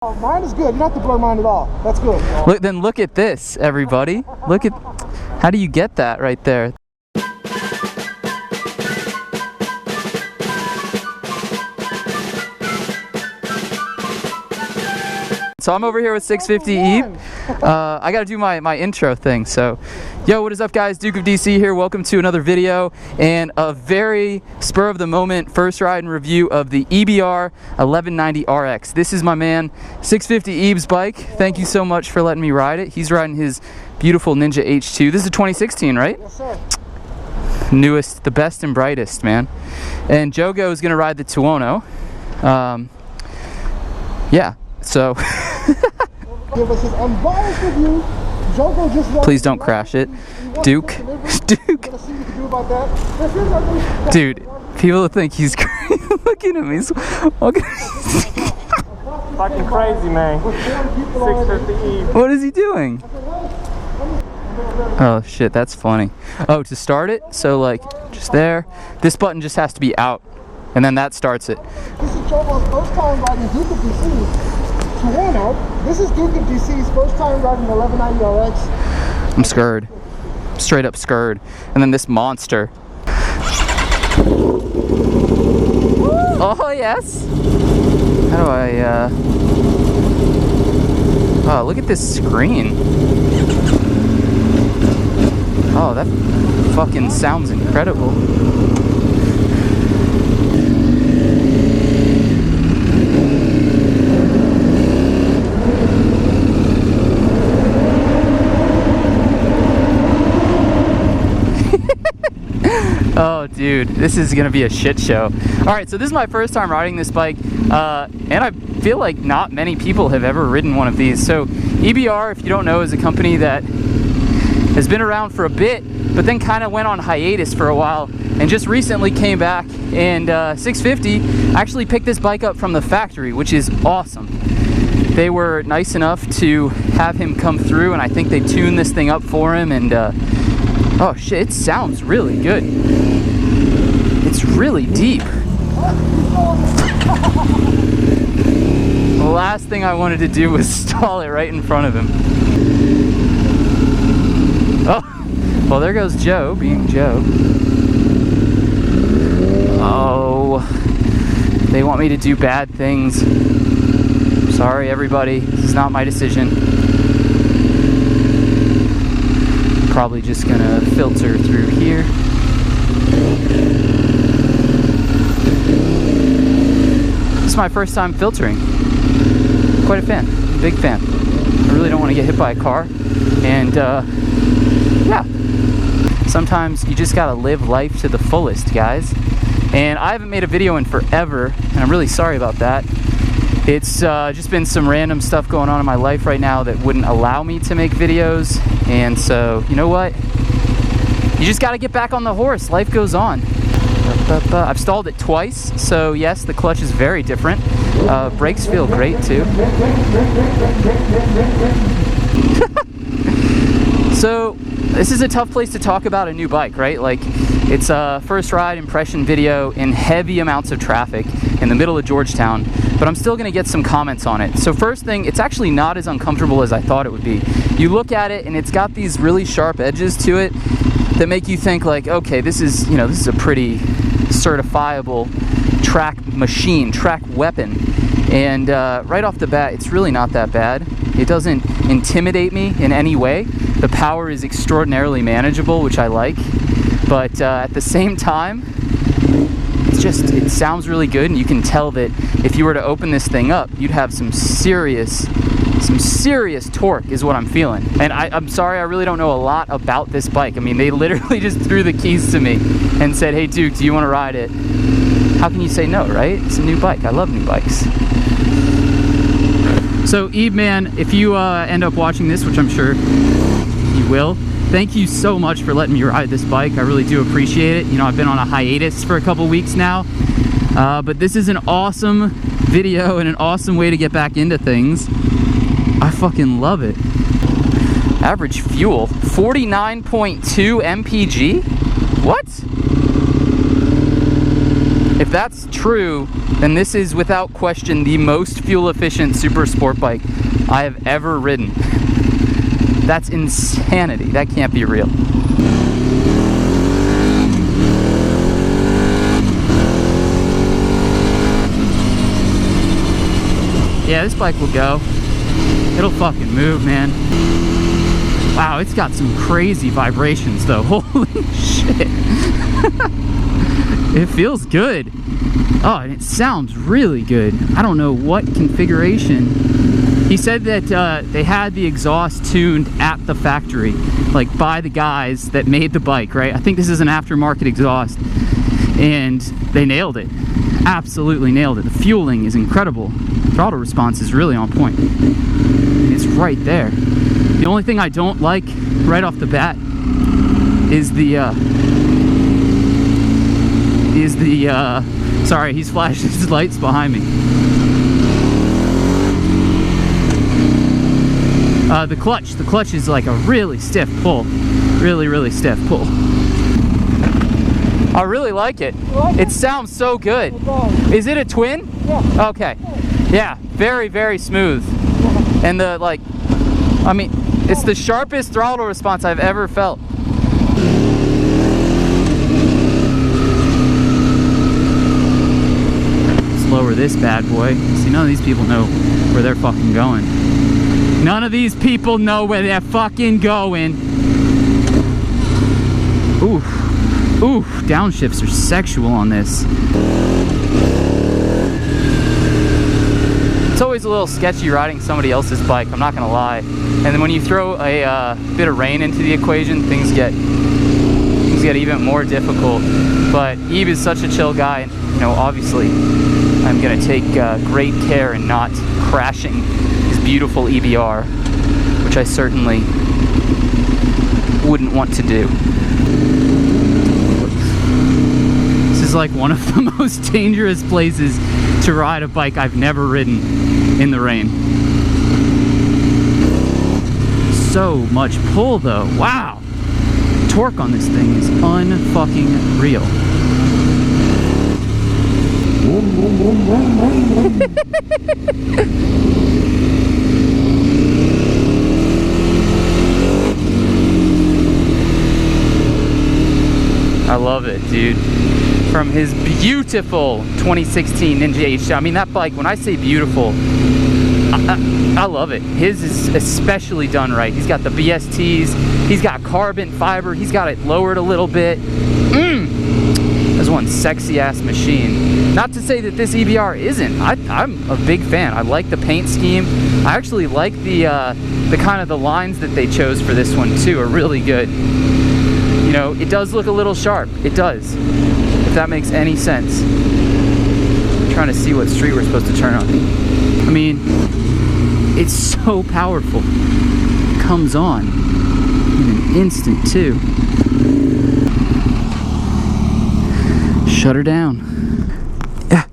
Oh, mine is good. You don't have to blur mine at all. That's good. Look at this, everybody. Look at, how do you get that right there? So I'm over here with 650 Ebe. I gotta do my intro thing. So, yo, what is up, guys? DukeOfDC here. Welcome to another video and a very spur of the moment first ride and review of the EBR 1190 RX. This is my man 650 Ebe's bike. Thank you so much for letting me ride it. He's riding his beautiful Ninja H2. This is a 2016, right? Yes, sir. Newest, the best and brightest, man. And JoeGo is gonna ride the Tuono. Yeah. So give us his unbiased review. JoeGo just please don't crash it. Duke. Dude, people think he's crazy. Looking at me. Fucking crazy, man. 650 Ebe. What is he doing? Oh shit, that's funny. Oh, to start it, so like just there. This button just has to be out, and then that starts it. This is JoeGo's first time riding DukeOfDC. This is DukeOfDC's first time riding the 1190 RX. I'm scared. Straight up scared. And then this monster. Oh yes! How do I oh, look at this screen. Oh, that fucking sounds incredible. Oh dude, this is gonna be a shit show. Alright, so this is my first time riding this bike, and I feel like not many people have ever ridden one of these. So EBR, if you don't know, is a company that has been around for a bit, but then kind of went on hiatus for a while, and just recently came back, and 650 actually picked this bike up from the factory, which is awesome. They were nice enough to have him come through, and I think they tuned this thing up for him, and oh shit, it sounds really good. It's really deep. The last thing I wanted to do was stall it right in front of him. Oh, well there goes Joe, being Joe. Oh, they want me to do bad things. Sorry everybody, this is not my decision. Probably just gonna filter through here. This is my first time filtering. Quite a fan, big fan. I really don't want to get hit by a car, and yeah. Sometimes you just gotta live life to the fullest, guys. And I haven't made a video in forever, and I'm really sorry about that. It's just been some random stuff going on in my life right now that wouldn't allow me to make videos, and so, you know what? You just gotta get back on the horse. Life goes on. I've stalled it twice, so yes, the clutch is very different. Brakes feel great too. So, this is a tough place to talk about a new bike, right? Like, it's a first ride impression video in heavy amounts of traffic in the middle of Georgetown, but I'm still gonna get some comments on it. So first thing, it's actually not as uncomfortable as I thought it would be. You look at it and it's got these really sharp edges to it that make you think like, okay, this is, you know, this is a pretty certifiable track machine, track weapon. And right off the bat, it's really not that bad. It doesn't intimidate me in any way. The power is extraordinarily manageable, which I like. But at the same time, it sounds really good, and you can tell that if you were to open this thing up, you'd have some serious torque is what I'm feeling. And I'm sorry, I really don't know a lot about this bike. I mean, they literally just threw the keys to me and said, hey Duke, do you want to ride it? How can you say no, right? It's a new bike. I love new bikes. So Ebe, man, if you end up watching this, which I'm sure you will, thank you so much for letting me ride this bike. I really do appreciate it. You know, I've been on a hiatus for a couple weeks now, but this is an awesome video and an awesome way to get back into things. I fucking love it. Average fuel, 49.2 mpg? What? If if that's true, then this is without question the most fuel efficient super sport bike I have ever ridden. That's insanity. That can't be real. Yeah, this bike will go. It'll fucking move, man. Wow, it's got some crazy vibrations though. Holy shit. It feels good. Oh, and it sounds really good. I don't know what configuration. He said that they had the exhaust tuned at the factory, like by the guys that made the bike, right? I think this is an aftermarket exhaust, and they nailed it. Absolutely nailed it. The fueling is incredible. Throttle response is really on point. It's right there. The only thing I don't like right off the bat is sorry, he's flashing his lights behind me. The clutch is like a really stiff pull. Really stiff pull. I really like it. It sounds so good. Is it a twin? Yeah. Okay. Yeah, very smooth. And the, like, I mean, it's the sharpest throttle response I've ever felt. Let's lower this bad boy. See, none of these people know where they're fucking going. None of these people know where they're fucking going. Oof. Oof. Downshifts are sexual on this. It's always a little sketchy riding somebody else's bike, I'm not gonna lie. And then when you throw a bit of rain into the equation, things get even more difficult. But Ebe is such a chill guy, and you know, obviously I'm gonna take great care in not crashing his beautiful EBR, which I certainly wouldn't want to do. This is like one of the most dangerous places to ride a bike I've never ridden in the rain. So much pull though, wow! Torque on this thing is unfucking real. I love it, dude. From his beautiful 2016 Ninja H2. I mean, that bike, when I say beautiful, I love it. His is especially done right. He's got the BSTs, he's got carbon fiber, he's got it lowered a little bit. That's one sexy ass machine. Not to say that this EBR isn't. I'm a big fan. I like the paint scheme. I actually like the kind of the lines that they chose for this one too are really good. You know, it does look a little sharp. It does. If that makes any sense. I'm trying to see what street we're supposed to turn on. I mean, it's so powerful. It comes on in an instant too. Shut her down. Yeah.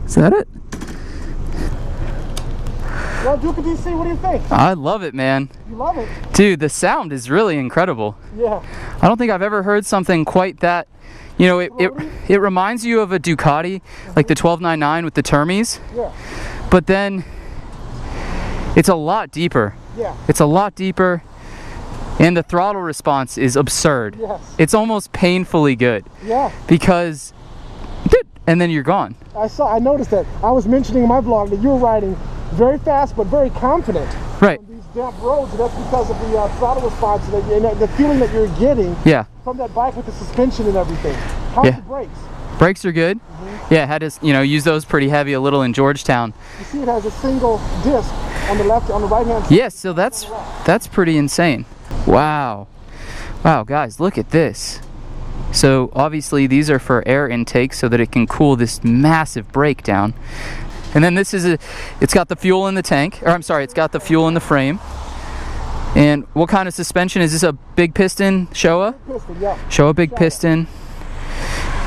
Is that it? Well, DukeOfDC, what do you think? I love it, man. You love it? Dude, the sound is really incredible. Yeah. I don't think I've ever heard something quite that. You know, it reminds you of a Ducati, like the 1299 with the Termes. Yeah. But then it's a lot deeper. Yeah. It's a lot deeper, and the throttle response is absurd. Yes. It's almost painfully good. Yeah. Because, and then you're gone. I noticed that. I was mentioning in my vlog that you were riding very fast but very confident. Right. On these damp roads, and that's because of the throttle response and the feeling that you're getting. Yeah. From that bike with the suspension and everything. How's the brakes? Brakes are good. Yeah, had to, you know, use those pretty heavy a little in Georgetown. You see it has a single disc on the left, on the right hand side. Yes, so that's pretty insane. Wow. Wow, guys, look at this. So obviously these are for air intake so that it can cool this massive brake down. And then this is it's got the fuel in the tank, or I'm sorry, it's got the fuel in the frame. And what kind of suspension is this? A big piston Showa? Big piston, yeah. Showa big piston.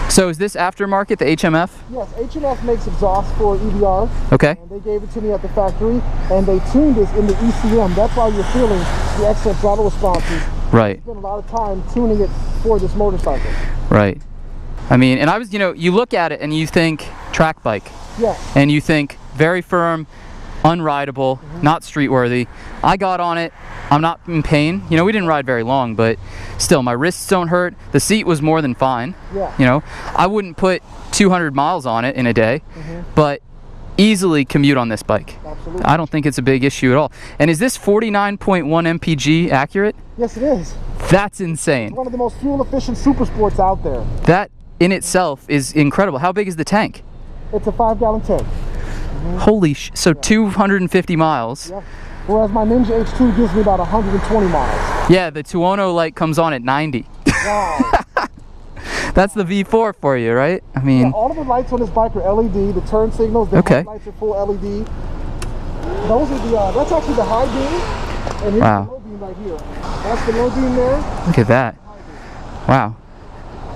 So is this aftermarket, the HMF? Yes, HMF makes exhaust for EBR. Okay. And they gave it to me at the factory, and they tuned this in the ECM. That's why you're feeling the excellent throttle responses. Right. I spent a lot of time tuning it for this motorcycle. Right. I mean, and I was, you know, you look at it and you think track bike. Yeah. And you think very firm, unrideable, not street worthy. I got on it. I'm not in pain. You know, we didn't ride very long, but still, my wrists don't hurt. The seat was more than fine. Yeah. You know, I wouldn't put 200 miles on it in a day, but easily commute on this bike. Absolutely. I don't think it's a big issue at all. And is this 49.1 mpg accurate? Yes, it is. That's insane. It's one of the most fuel efficient super sports out there. That in itself is incredible. How big is the tank? It's a 5-gallon tank. Holy so 250 miles. Yeah. Whereas my Ninja H2 gives me about 120 miles. Yeah, the Tuono light comes on at 90. Wow. That's the V4 for you, right? I mean, yeah, all of the lights on this bike are LED. The turn signals, the headlights are full LED. Those are the, that's actually the high beam. And here's the low beam right here. That's the low beam there. Look at that. Wow.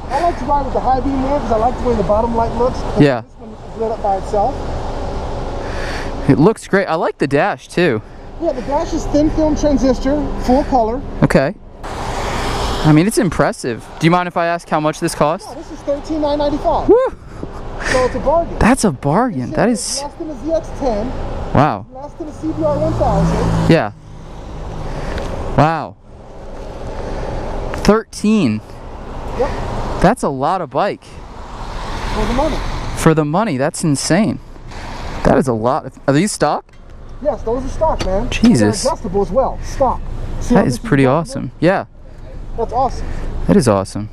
I like to ride with the high beam there because I like the way the bottom light looks. Yeah. This one is lit up by itself. It looks great. I like the dash too. Yeah, the dash is thin film transistor, full color. Okay. I mean, it's impressive. Do you mind if I ask how much this costs? Yeah, this is $13,995. Woo! So it's a bargain. That's a bargain. That is less than a ZX10. Wow. Less than a CBR 1000. Yeah. Wow. 13. Yep. That's a lot of bike. For the money. For the money, that's insane. That is a lot. Are these stock? Yes, those are stock, man. Jesus. They're adjustable as well. Stock. See that is pretty awesome. Yeah. That's awesome. That is awesome.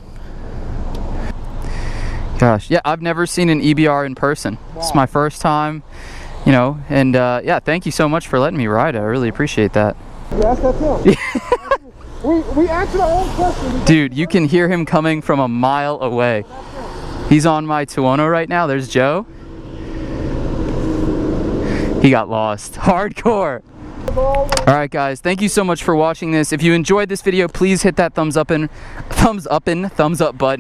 Gosh, yeah, I've never seen an EBR in person. Wow. It's my first time, you know, and yeah, thank you so much for letting me ride it. I really appreciate that. Yes, that's him. we answered our own question. Dude, you can hear him coming from a mile away. He's on my Tuono right now. There's Joe. He got lost. Hardcore. Alright guys, thank you so much for watching this. If you enjoyed this video, please hit that thumbs up button.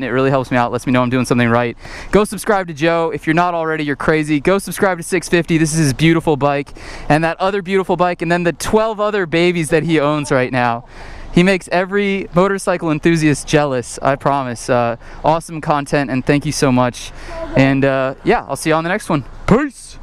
It really helps me out, lets me know I'm doing something right. Go subscribe to Joe. If you're not already, you're crazy. Go subscribe to 650. This is his beautiful bike and that other beautiful bike and then the 12 other babies that he owns right now. He makes every motorcycle enthusiast jealous, I promise. Awesome content and thank you so much. And yeah, I'll see you on the next one. Peace!